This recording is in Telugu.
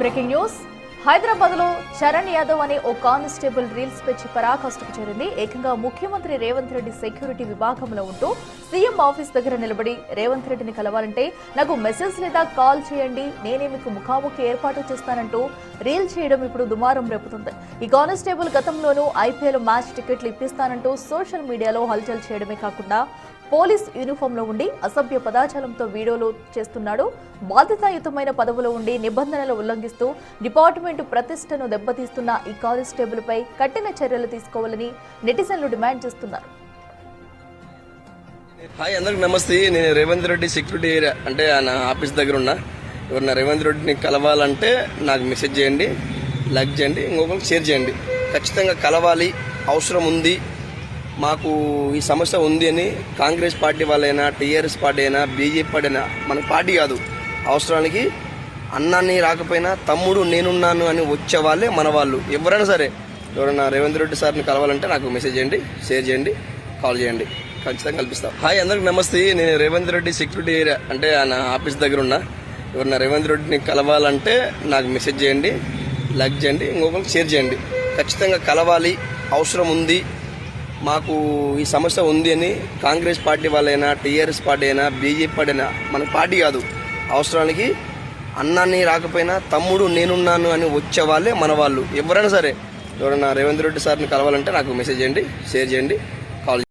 బ్రేకింగ్ న్యూస్ హైదరాబాద్ లో చరణ్ యాదవ్ అనే ఓ కానిస్టేబుల్ రీల్స్ పెంచి పరాకాష్ఠకు చేరింది. ఏకంగా ముఖ్యమంత్రి రేవంత్ రెడ్డి సెక్యూరిటీ విభాగంలో ఉంటూ సీఎం ఆఫీస్ దగ్గర నిలబడి రేవంత్ రెడ్డిని కలవాలంటే నాకు మెసేజ్ లేదా కాల్ చేయండి, నేనే మీకు ముఖాముఖి ఏర్పాటు చేస్తానంటూ రీల్ చేయడం ఇప్పుడు దుమారం రేపుతుంది. ఈ కానిస్టేబుల్ గతంలోనూ ఐపీఎల్ మ్యాచ్ టికెట్లు ఇప్పిస్తానంటూ సోషల్ మీడియాలో హల్చల్ చేయడమే కాకుండా పోలీస్ యూనిఫామ్ లో ఉండి అసభ్య పదాచారంతో వీడియోలు చేస్తున్నాడు. బాధ్యతాయుతమైన పదవిలో ఉండి నిబంధనలు ఉల్లంఘిస్తూ డిపార్ట్మెంట్ ప్రతిష్టను దెబ్బతీస్తున్న ఈ కానిస్టేబుల్ పై కఠిన చర్యలు తీసుకోవాలని నెటిజన్లు డిమాండ్ చేస్తున్నారు. హాయ్, అందరికి నమస్తే. నేను రేవంత్ రెడ్డి సెక్యూరిటీ ఏరియా అంటే నా ఆఫీస్ దగ్గర ఉన్నా. ఎవరన్నా రేవంత్ రెడ్డిని కలవాలంటే నాకు మెసేజ్ చేయండి, లైక్ చేయండి, ఇంకొకరికి షేర్ చేయండి. ఖచ్చితంగా కలవాలి, అవసరం ఉంది, మాకు ఈ సమస్య ఉంది అని కాంగ్రెస్ పార్టీ వాళ్ళైనా, టీఆర్ఎస్ పార్టీ అయినా, బీజేపీ పార్టీ అయినా, మన పార్టీ కాదు, అవసరానికి అన్నాన్ని రాకపోయినా తమ్ముడు నేనున్నాను అని వచ్చే వాళ్ళే మన వాళ్ళు. ఎవరైనా సరే, ఎవరైనా రేవంత్ రెడ్డి సార్ని కలవాలంటే నాకు మెసేజ్ చేయండి, షేర్ చేయండి, కాల్ చేయండి, ఖచ్చితంగా కల్పిస్తాం. హాయ్, అందరికి నమస్తే. నేను రేవంత్ రెడ్డి సెక్యూరిటీ ఏరియా అంటే నా ఆఫీస్ దగ్గర ఉన్నా. ఎవరన్నా రేవంత్ రెడ్డిని కలవాలంటే నాకు మెసేజ్ చేయండి, లైక్ చేయండి, ఇంకొకరికి షేర్ చేయండి. ఖచ్చితంగా కలవాలి, అవసరం ఉంది, మాకు ఈ సమస్య ఉంది అని కాంగ్రెస్ పార్టీ వాళ్ళైనా, టీఆర్ఎస్ పార్టీ అయినా, బీజేపీ పార్టీ అయినా, మన పార్టీ కాదు, అవసరానికి అన్నాన్ని రాకపోయినా తమ్ముడు నేనున్నాను అని వచ్చే వాళ్ళే మన వాళ్ళు. ఎవరైనా సరే, ఎవరైనా రేవంత్ రెడ్డి సార్ని కలవాలంటే నాకు మెసేజ్ చేయండి, షేర్ చేయండి, కాల్